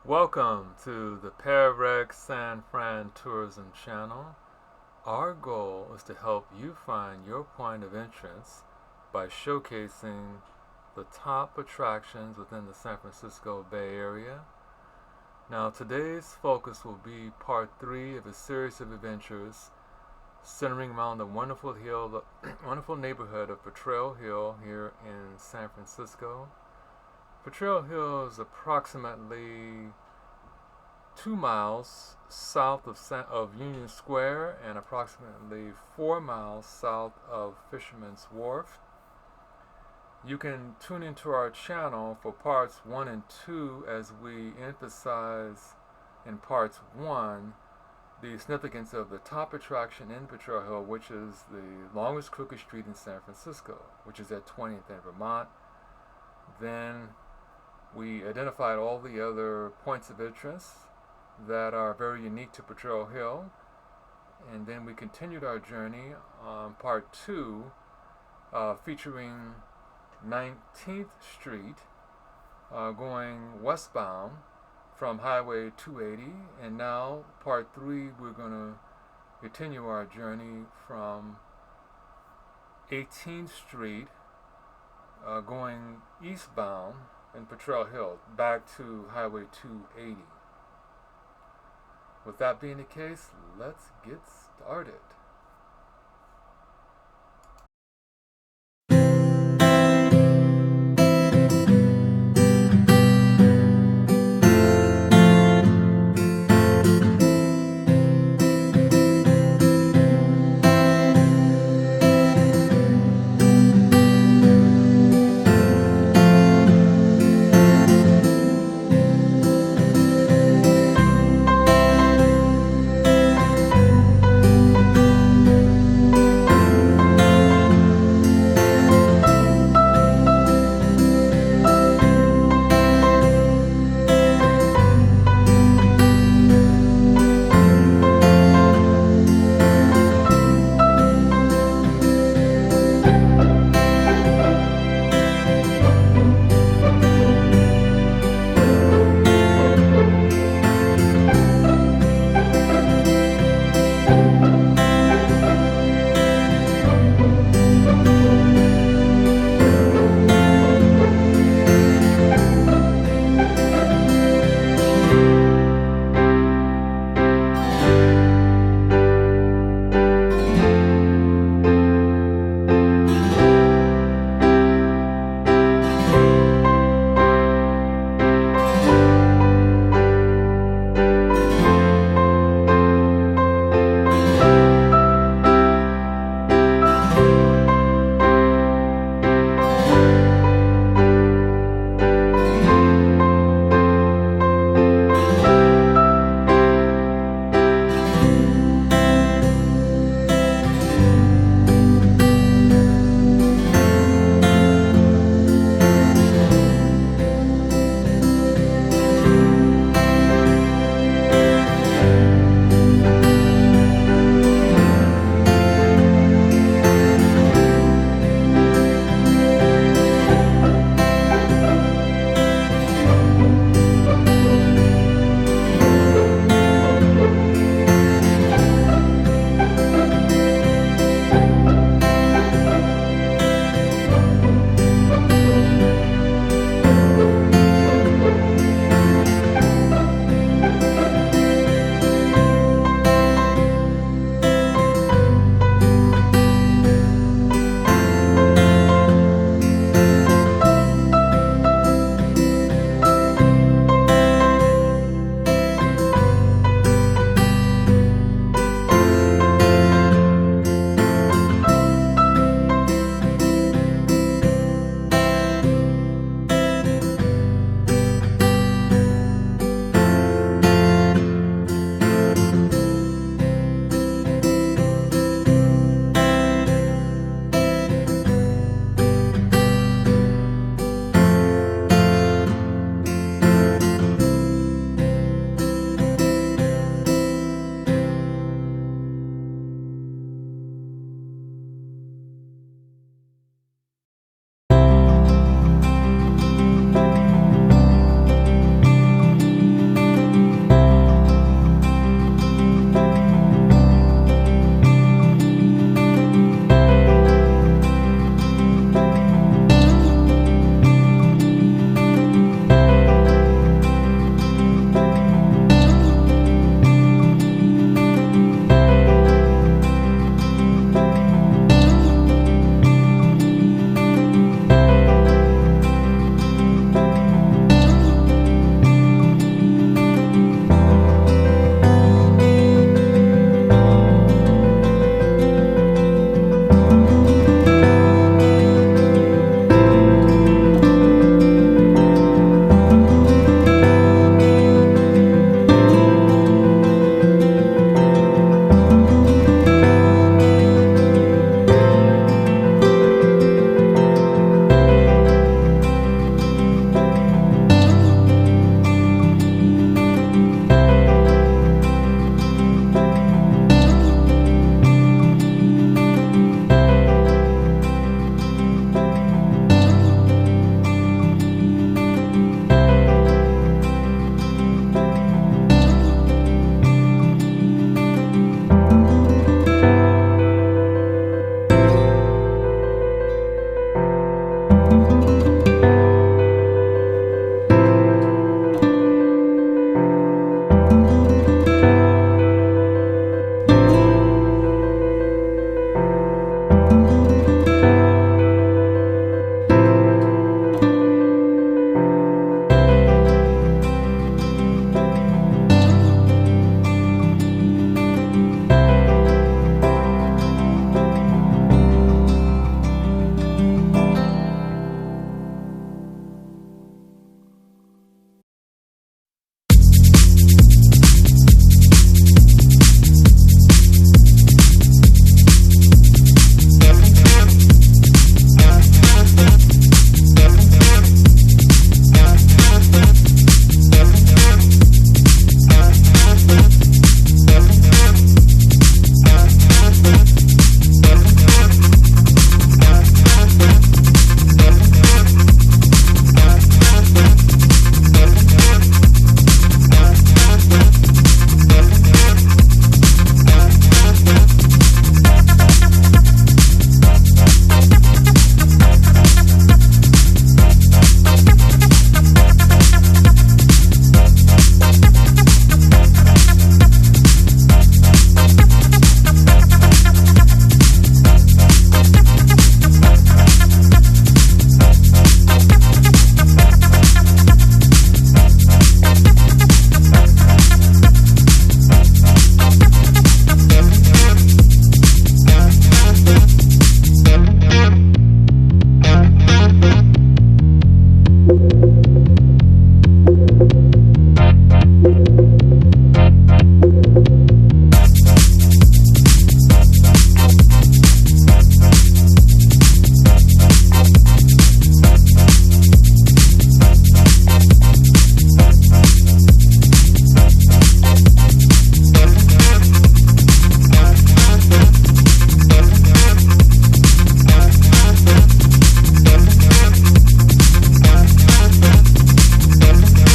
Welcome to the PairRec San Fran Tourism Channel. Our goal is to help you find your point of entrance by showcasing the top attractions within the San Francisco Bay Area. Now, today's focus will be part 3 of a series of adventures centering around the wonderful neighborhood of Potrero Hill here in San Francisco. Potrero Hill is approximately 2 miles south of Union Square and approximately 4 miles south of Fisherman's Wharf. You can tune into our channel for parts 1 and 2 as we emphasize in parts 1 the significance of the top attraction in Potrero Hill, which is the longest crooked street in San Francisco, which is at 20th and Vermont. Then we identified all the other points of interest that are very unique to Potrero Hill, and then we continued our journey on part 2, featuring 19th Street, going westbound from Highway 280, and now part 3 we're going to continue our journey from 18th Street, going eastbound in Potrero Hill back to Highway 280. With that being the case, let's get started.